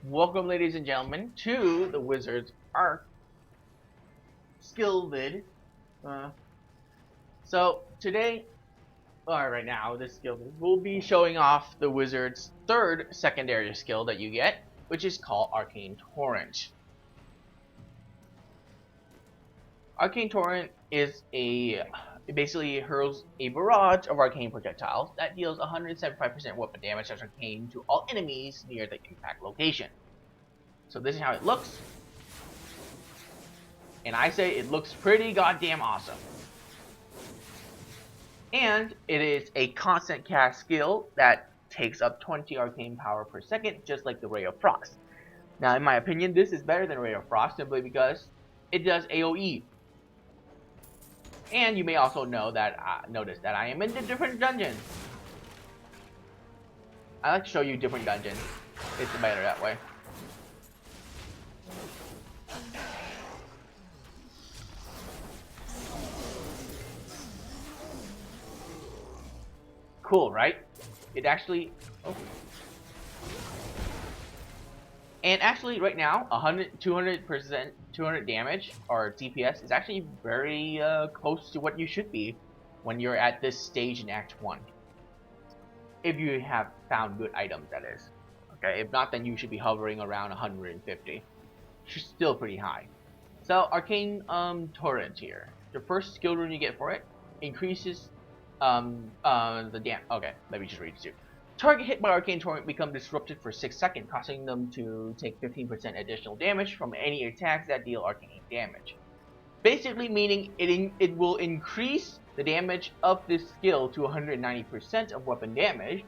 Welcome, ladies and gentlemen, to the Wizards Arc Skill Vid. So today, or right now, this skill vid will be showing off the Wizard's third secondary skill that you get, which is called Arcane Torrent. Arcane Torrent is it basically hurls a barrage of arcane projectiles that deals 175% weapon damage as arcane to all enemies near the impact location. So this is how it looks. And I say it looks pretty goddamn awesome. And it is a constant cast skill that takes up 20 arcane power per second, just like the Ray of Frost. Now, in my opinion, this is better than Ray of Frost simply because it does AoE. And you may also know that notice that I am in the different dungeons. I like to show you different dungeons. It's better that way. Cool, right? It actually... Oh. And actually, right now, 200% 200 damage, or DPS, is actually very close to what you should be when you're at this stage in Act 1. If you have found good items, that is. Okay, if not, then you should be hovering around 150. Which is still pretty high. So, Arcane Torrent here. The first skill rune you get for it increases the damage. Okay, let me just read it to you. Target hit by Arcane Torrent become disrupted for 6 seconds, causing them to take 15% additional damage from any attacks that deal arcane damage. Basically meaning it will increase the damage of this skill to 190% of weapon damage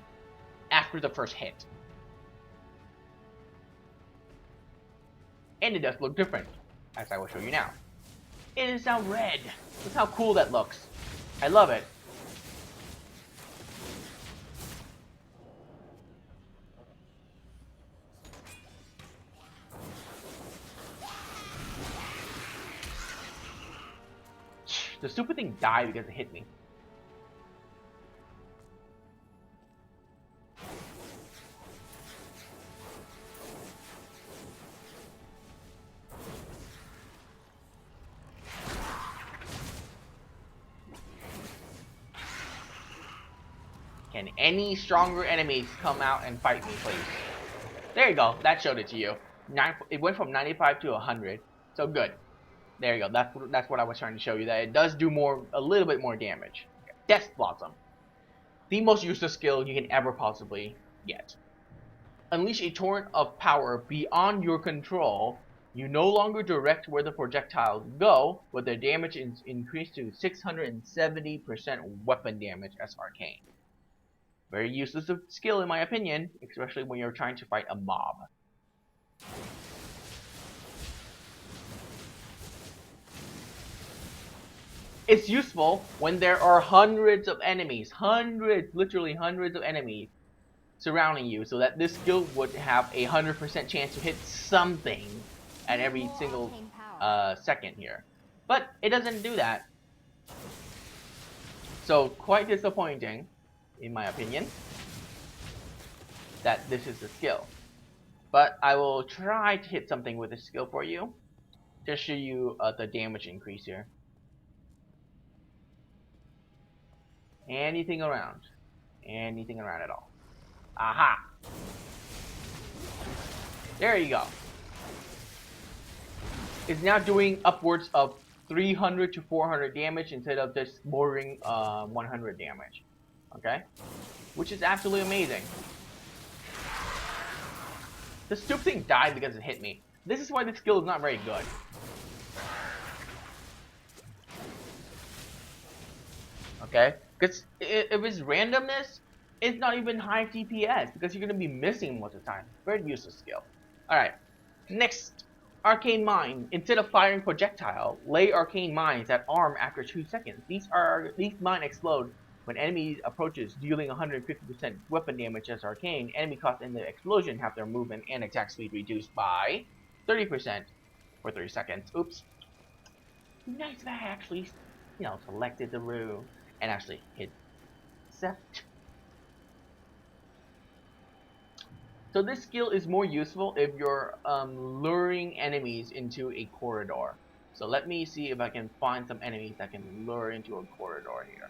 after the first hit. And it does look different, as I will show you now. It is now red. Look how cool that looks. I love it. The stupid thing died because it hit me. Can any stronger enemies come out and fight me, please? There you go. That showed it to you. It went from 95 to 100. So good. There you go. That's what I was trying to show you. That it does do a little bit more damage. Death Blossom. The most useless skill you can ever possibly get. Unleash a torrent of power beyond your control. You no longer direct where the projectiles go, but their damage is increased to 670% weapon damage as arcane. Very useless skill in my opinion, especially when you're trying to fight a mob. It's useful when there are hundreds of enemies, literally hundreds of enemies surrounding you, so that this skill would have a 100% chance to hit something at every single second here. But it doesn't do that. So quite disappointing, in my opinion, that this is the skill. But I will try to hit something with this skill for you. Just show you the damage increase here. Anything around. Anything around at all. Aha! There you go. It's now doing upwards of 300 to 400 damage instead of just bordering 100 damage. Okay? Which is absolutely amazing. The stupid thing died because it hit me. This is why this skill is not very good. Okay? Because if it's randomness, it's not even high DPS because you're going to be missing most of the time. Very useless skill. Alright. Next, Arcane Mine. Instead of firing projectile, lay arcane mines that arm after 2 seconds. These mines explode when enemies approaches, dealing 150% weapon damage as arcane. Enemy costs in the explosion have their movement and attack speed reduced by 30% for 30 seconds. Oops. Nice that I actually, selected the rune and actually hit accept. So this skill is more useful if you're luring enemies into a corridor. So let me see if I can find some enemies that can lure into a corridor here.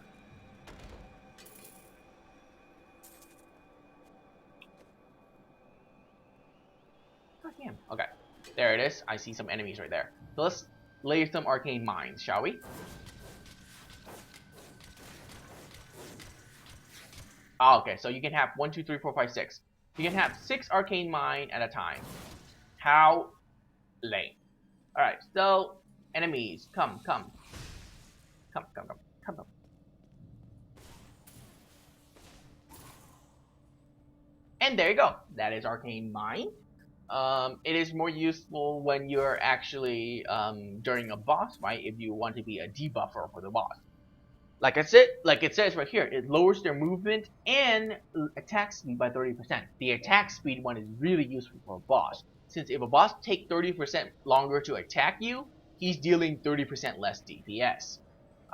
Oh, damn. Okay, there it is. I see some enemies right there. So let's lay some arcane mines, shall we? Oh, okay, so you can have 1, 2, 3, 4, 5, 6. You can have 6 arcane mine at a time. How lame. Alright, so enemies, come. And there you go. That is arcane mine. It is more useful when you're actually during a boss fight if you want to be a debuffer for the boss. Like it says right here, it lowers their movement and attack speed by 30%. The attack speed one is really useful for a boss, since if a boss takes 30% longer to attack you, he's dealing 30% less DPS.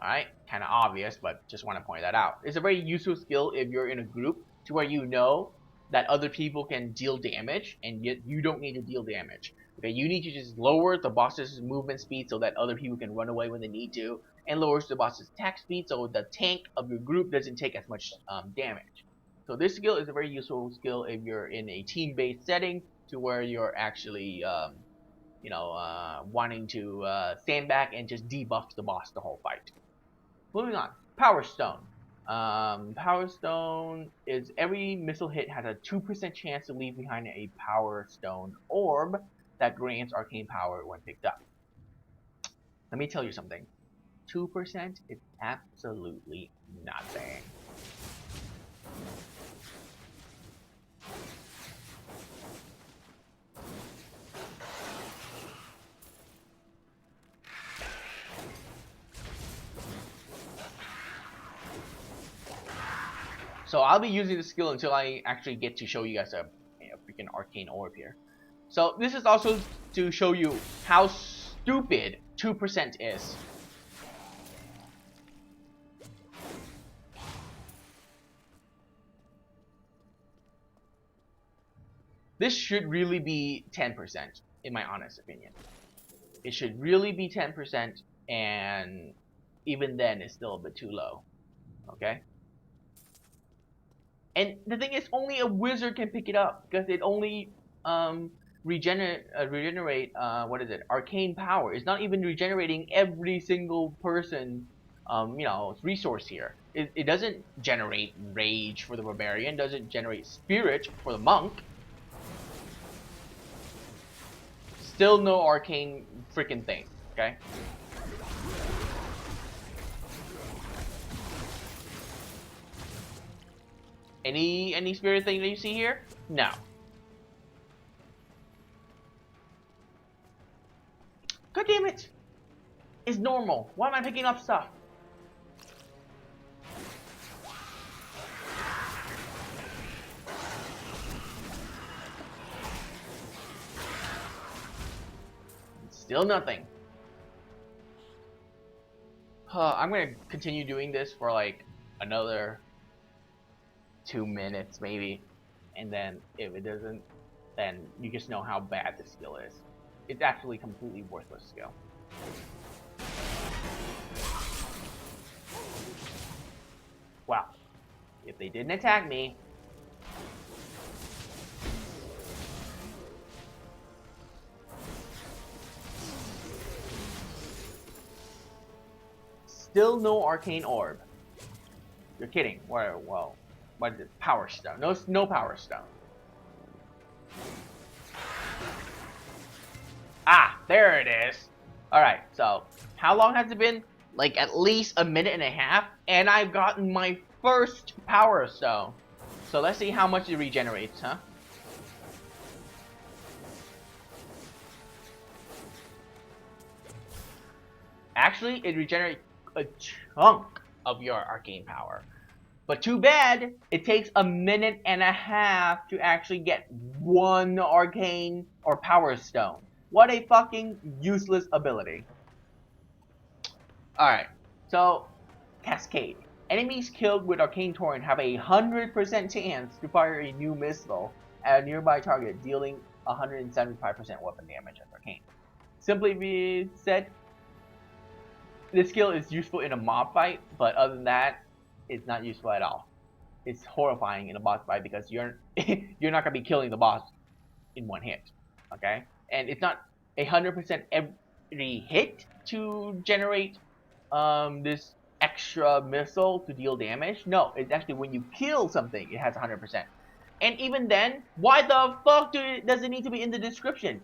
Alright, kind of obvious, but just want to point that out. It's a very useful skill if you're in a group to where you know that other people can deal damage, and yet you don't need to deal damage. Okay, you need to just lower the boss's movement speed so that other people can run away when they need to, and lowers the boss's attack speed so the tank of your group doesn't take as much damage. So this skill is a very useful skill if you're in a team-based setting to where you're actually, wanting to stand back and just debuff the boss the whole fight. Moving on, Power Stone. Power Stone is every missile hit has a 2% chance to leave behind a Power Stone orb that grants arcane power when picked up. Let me tell you something. 2% is absolutely nothing. So I'll be using this skill until I actually get to show you guys a freaking arcane orb here. So this is also to show you how stupid 2% is. This should really be 10%, in my honest opinion. It should really be 10%, and even then it's still a bit too low. Okay? And the thing is, only a wizard can pick it up, because it only regenerate what is it? Arcane power. It's not even regenerating every single person resource here. It doesn't generate rage for the barbarian, doesn't generate spirit for the monk. Still no arcane freaking thing, okay? Any spirit thing that you see here? No. God damn it! It's normal. Why am I picking up stuff? Still nothing. I'm gonna continue doing this for like another 2 minutes maybe, and then if it doesn't, then you just know how bad this skill is. It's actually completely worthless skill. Wow. If they didn't attack me, still no arcane orb. You're kidding. Well, what is it? Power stone. No power stone. Ah, there it is. Alright, so how long has it been? Like at least a minute and a half, and I've gotten my first power stone. So let's see how much it regenerates, huh? Actually, it regenerates a chunk of your arcane power. But too bad, it takes a minute and a half to actually get one arcane or power stone. What a fucking useless ability. Alright, so Cascade. Enemies killed with Arcane Torrent have a 100% chance to fire a new missile at a nearby target, dealing 175% weapon damage as Arcane. Simply being said, this skill is useful in a mob fight, but other than that, it's not useful at all. It's horrifying in a boss fight because you're you're not gonna be killing the boss in one hit, okay? And it's not 100% every hit to generate this extra missile to deal damage. No, it's actually when you kill something, it has 100%. And even then, why the fuck does it need to be in the description?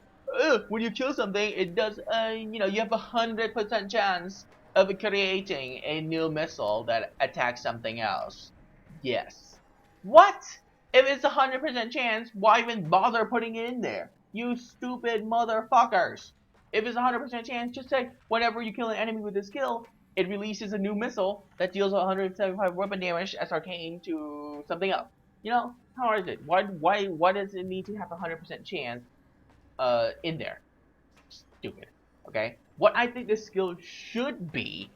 When you kill something, it does, you know, you have 100% chance of creating a new missile that attacks something else. Yes. What? If it's 100% chance, why even bother putting it in there? You stupid motherfuckers. If it's 100% chance, just say whenever you kill an enemy with this skill, it releases a new missile that deals 175 weapon damage as Arcane to something else. You know, how hard is it? Why does it need to have 100% chance in there? Stupid. Okay? What I think this skill should be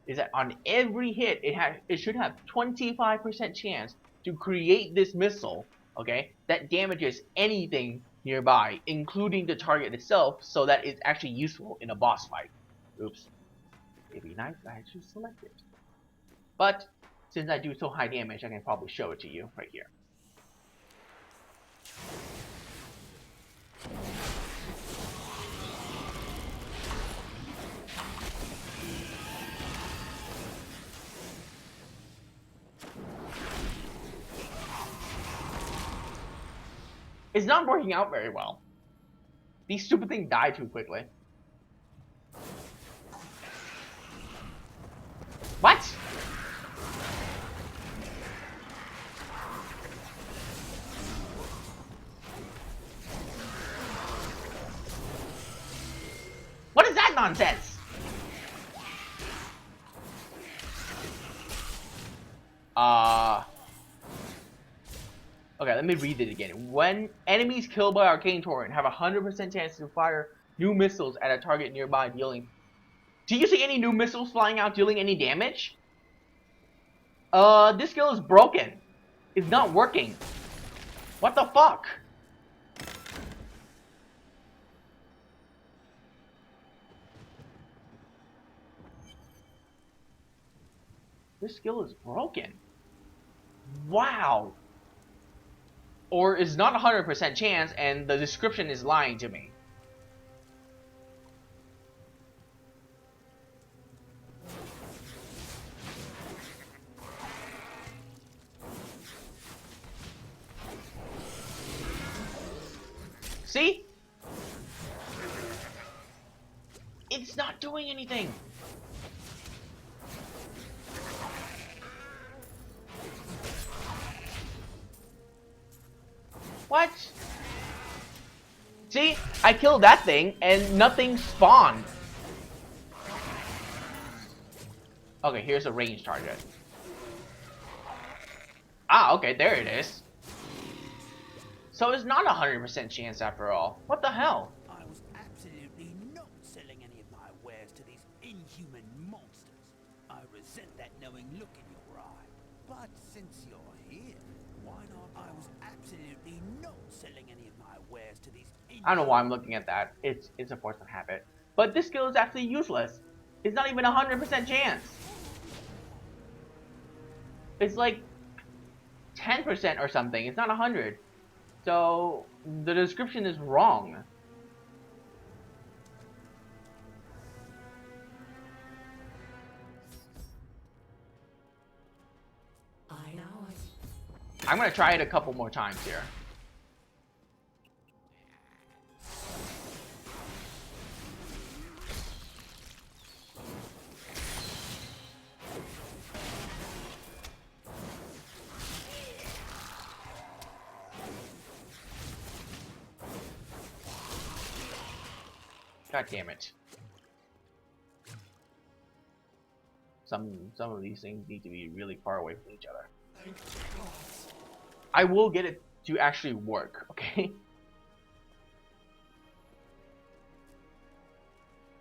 is that on every hit it should have 25% chance to create this missile, okay, that damages anything nearby, including the target itself, so that it's actually useful in a boss fight. Oops. It'd be nice if I actually select it. But since I do so high damage, I can probably show it to you right here. It's not working out very well. These stupid things die too quickly. What? What is that nonsense? Okay, let me read it again. When enemies killed by Arcane Torrent have a 100% chance to fire new missiles at a target nearby, dealing... Do you see any new missiles flying out dealing any damage? This skill is broken. It's not working. What the fuck? This skill is broken. Wow. Or is not 100% chance, and the description is lying to me. See? It's not doing anything. What? See? I killed that thing and nothing spawned. Okay, here's a range target. Ah, okay, there it is. So it's not 100% chance after all. What the hell? I was absolutely not selling any of my wares to these inhuman monsters. I resent that knowing look in your eye. But since you're here, why not? I was absolutely not selling any of my wares to these inhuman... I don't know why I'm looking at that. It's a force of habit. But this skill is actually useless. It's not even 100% chance. It's like 10% or something. It's not 100. So the description is wrong. I'm gonna try it a couple more times here. God damn it. Some of these things need to be really far away from each other. I will get it to actually work, okay?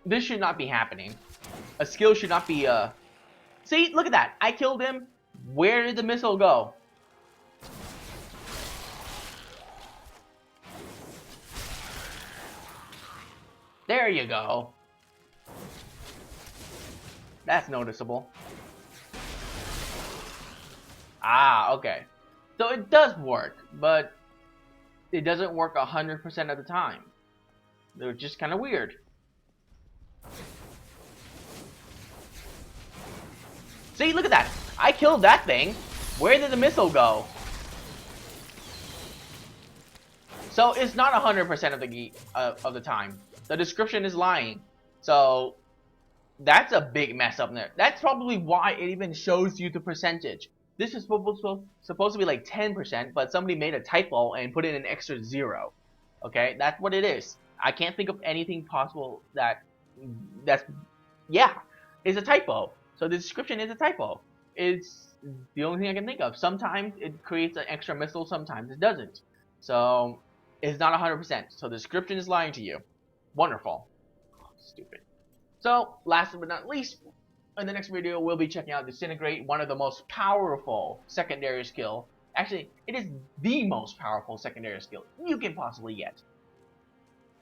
This should not be happening. A skill should not be, See, look at that. I killed him. Where did the missile go? There you go. That's noticeable. Ah, okay. So it does work, but it doesn't work 100% of the time. They're just kind of weird. See, look at that. I killed that thing. Where did the missile go? So it's not 100% of the time. The description is lying. So that's a big mess up there. That's probably why it even shows you the percentage. This is supposed to be like 10%, but somebody made a typo and put in an extra 0. Okay, that's what it is. I can't think of anything possible that's yeah, it's a typo. So the description is a typo. It's the only thing I can think of. Sometimes it creates an extra missile, sometimes it doesn't. So it's not 100%. So the description is lying to you. Wonderful. Stupid. So last but not least, in the next video we'll be checking out Disintegrate, one of the most powerful secondary skill. Actually, it is the most powerful secondary skill you can possibly get.